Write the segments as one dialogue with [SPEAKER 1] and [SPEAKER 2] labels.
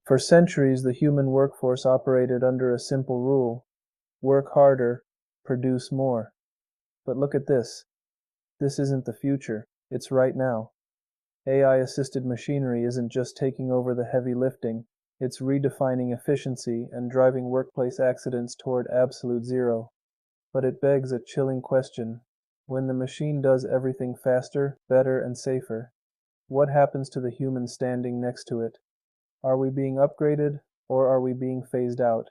[SPEAKER 1] For centuries, the human workforce operated under a simple rule: work harder, produce more. But look at this. This isn't the future, it's right now. AI-assisted machinery isn't just taking over the heavy lifting, it's redefining efficiency and driving workplace accidents toward absolute zero. But it begs a chilling question. When the machine does everything faster, better, and safer, what happens to the human standing next to it? Are we being upgraded, or are we being phased out?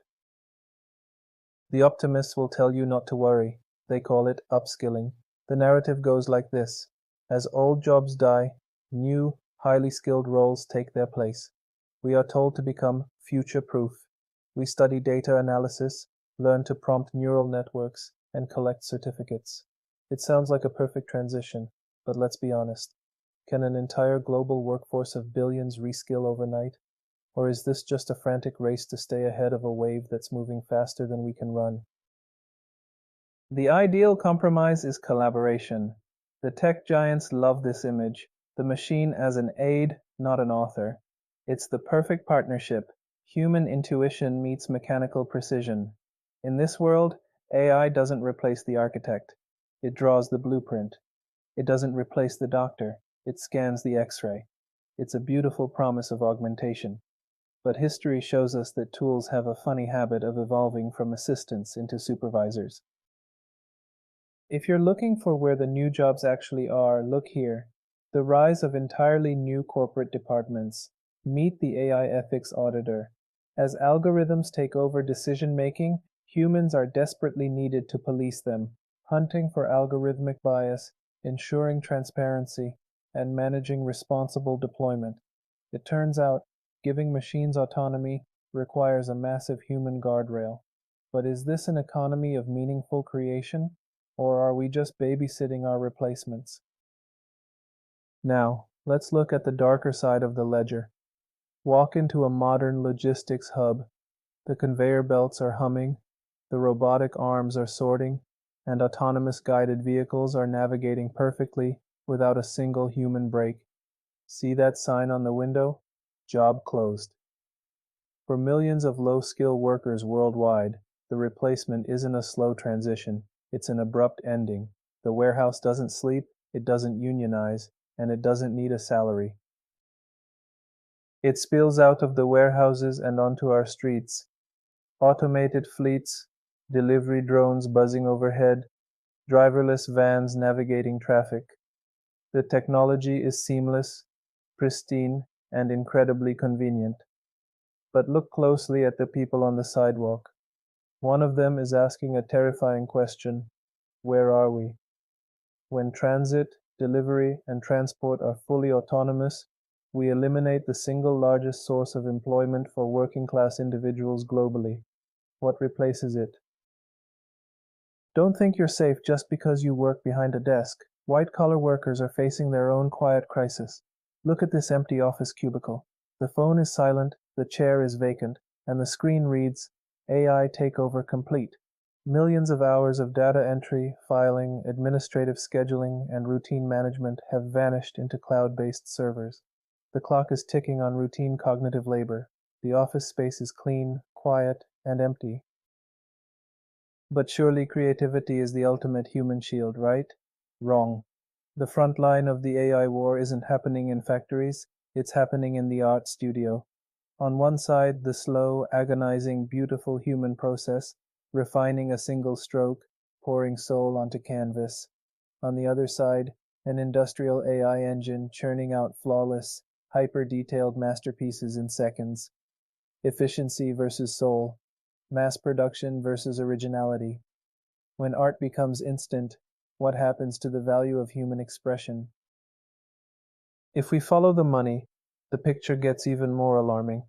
[SPEAKER 1] The optimists will tell you not to worry. They call it upskilling. The narrative goes like this: as old jobs die, new, highly skilled roles take their place. We are told to become future-proof. We study data analysis, learn to prompt neural networks, and collect certificates. It sounds like a perfect transition, but let's be honest. Can an entire global workforce of billions reskill overnight? Or is this just a frantic race to stay ahead of a wave that's moving faster than we can run? The ideal compromise is collaboration. The tech giants love this image, the machine as an aid, not an author. It's the perfect partnership. Human intuition meets mechanical precision. In this world, AI doesn't replace the architect. It draws the blueprint. It doesn't replace the doctor. It scans the X-ray. It's a beautiful promise of augmentation. But history shows us that tools have a funny habit of evolving from assistants into supervisors. If you're looking for where the new jobs actually are, look here. The rise of entirely new corporate departments. Meet the AI ethics auditor. As algorithms take over decision-making, humans are desperately needed to police them, hunting for algorithmic bias, ensuring transparency, and managing responsible deployment. It turns out, giving machines autonomy requires a massive human guardrail. But is this an economy of meaningful creation, or are we just babysitting our replacements? Now, let's look at the darker side of the ledger. Walk into a modern logistics hub. The conveyor belts are humming, the robotic arms are sorting, and autonomous guided vehicles are navigating perfectly without a single human break. See that sign on the window? Job closed. For millions of low-skill workers worldwide, the replacement isn't a slow transition, it's an abrupt ending. The warehouse doesn't sleep, it doesn't unionize, and it doesn't need a salary. It spills out of the warehouses and onto our streets. Automated fleets, delivery drones buzzing overhead, driverless vans navigating traffic. The technology is seamless, pristine, and incredibly convenient. But look closely at the people on the sidewalk. One of them is asking a terrifying question: where are we? When transit, delivery, and transport are fully autonomous, we eliminate the single largest source of employment for working-class individuals globally. What replaces it? Don't think you're safe just because you work behind a desk. White-collar workers are facing their own quiet crisis. Look at this empty office cubicle. The phone is silent, the chair is vacant, and the screen reads, AI takeover complete. Millions of hours of data entry, filing, administrative scheduling, and routine management have vanished into cloud-based servers. The clock is ticking on routine cognitive labor. The office space is clean, quiet, and empty. But surely creativity is the ultimate human shield, right? Wrong. The front line of the AI war isn't happening in factories, it's happening in the art studio. On one side, the slow, agonizing, beautiful human process, refining a single stroke, pouring soul onto canvas. On the other side, an industrial AI engine churning out flawless, hyper-detailed masterpieces in seconds. Efficiency versus soul. Mass production versus originality. When art becomes instant, what happens to the value of human expression? If we follow the money, the picture gets even more alarming.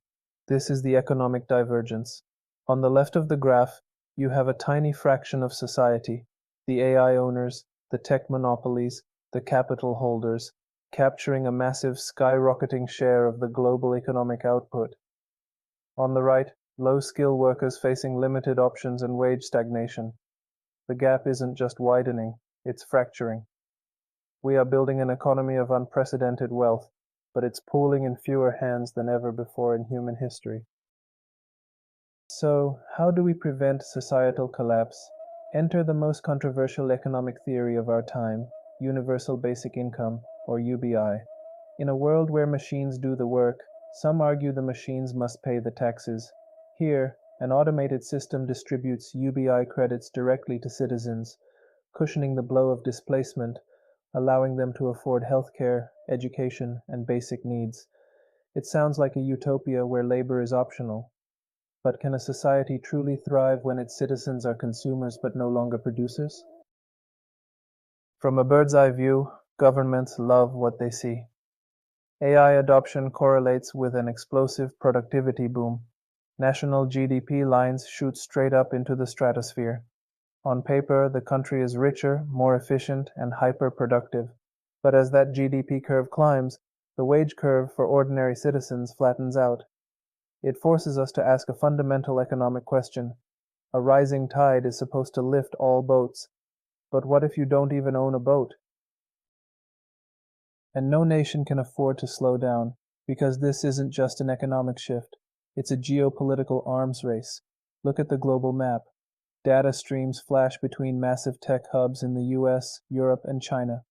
[SPEAKER 1] This is the economic divergence. On the left of the graph, you have a tiny fraction of society, the AI owners, the tech monopolies, the capital holders, capturing a massive skyrocketing share of the global economic output. On the right, low-skill workers facing limited options and wage stagnation. The gap isn't just widening, it's fracturing. We are building an economy of unprecedented wealth, but it's pooling in fewer hands than ever before in human history. So, how do we prevent societal collapse? Enter the most controversial economic theory of our time, universal basic income, or UBI. In a world where machines do the work, some argue the machines must pay the taxes. Here, an automated system distributes UBI credits directly to citizens, cushioning the blow of displacement, allowing them to afford healthcare, education, and basic needs. It sounds like a utopia where labor is optional. But can a society truly thrive when its citizens are consumers but no longer producers? From a bird's eye view, governments love what they see. AI adoption correlates with an explosive productivity boom. National GDP lines shoot straight up into the stratosphere. On paper, the country is richer, more efficient, and hyper-productive. But as that GDP curve climbs, the wage curve for ordinary citizens flattens out. It forces us to ask a fundamental economic question. A rising tide is supposed to lift all boats. But what if you don't even own a boat? And no nation can afford to slow down, because this isn't just an economic shift. It's a geopolitical arms race. Look at the global map. Data streams flash between massive tech hubs in the US, Europe, and China.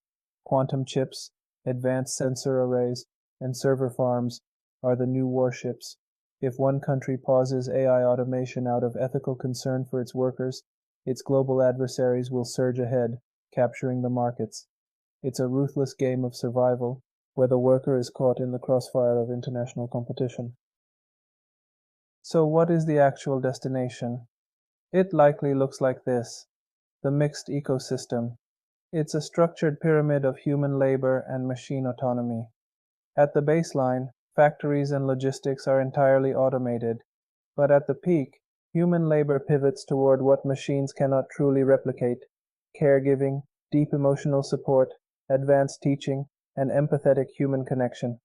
[SPEAKER 1] Quantum chips, advanced sensor arrays, and server farms are the new warships. If one country pauses AI automation out of ethical concern for its workers, its global adversaries will surge ahead, capturing the markets. It's a ruthless game of survival, where the worker is caught in the crossfire of international competition. So what is the actual destination? It likely looks like this: the mixed ecosystem. It's a structured pyramid of human labor and machine autonomy. At the baseline, factories and logistics are entirely automated, but at the peak, human labor pivots toward what machines cannot truly replicate: caregiving, deep emotional support, advanced teaching, and empathetic human connection.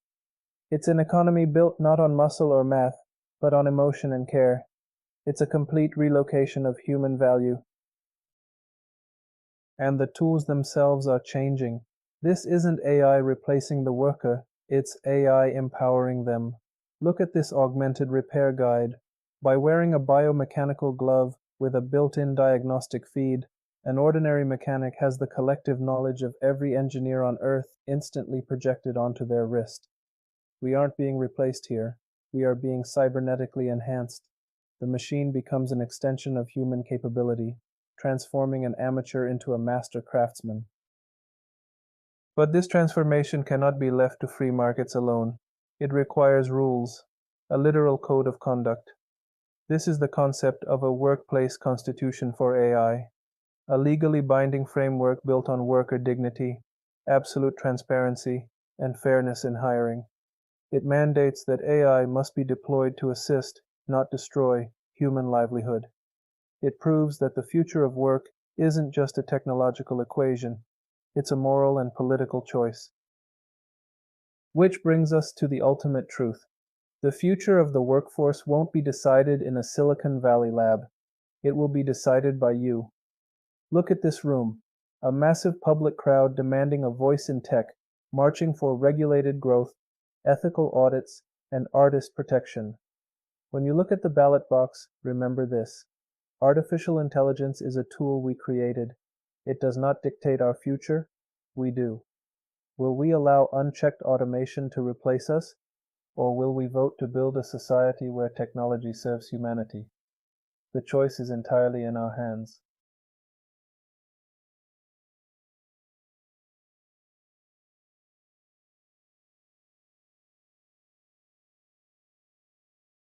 [SPEAKER 1] It's an economy built not on muscle or math, but on emotion and care. It's a complete relocation of human value. And the tools themselves are changing. This isn't AI replacing the worker, it's AI empowering them. Look at this augmented repair guide. By wearing a biomechanical glove with a built-in diagnostic feed, an ordinary mechanic has the collective knowledge of every engineer on Earth instantly projected onto their wrist. We aren't being replaced here. We are being cybernetically enhanced. The machine becomes an extension of human capability, transforming an amateur into a master craftsman. But this transformation cannot be left to free markets alone. It requires rules, a literal code of conduct. This is the concept of a workplace constitution for AI, a legally binding framework built on worker dignity, absolute transparency, and fairness in hiring. It mandates that AI must be deployed to assist, not destroy, human livelihood. It proves that the future of work isn't just a technological equation, it's a moral and political choice. Which brings us to the ultimate truth. The future of the workforce won't be decided in a Silicon Valley lab. It will be decided by you. Look at this room. A massive public crowd demanding a voice in tech, marching for regulated growth, ethical audits, and artist protection. When you look at the ballot box, remember this: artificial intelligence is a tool we created. It does not dictate our future, we do. Will we allow unchecked automation to replace us, or will we vote to build a society where technology serves humanity? The choice is entirely in our hands.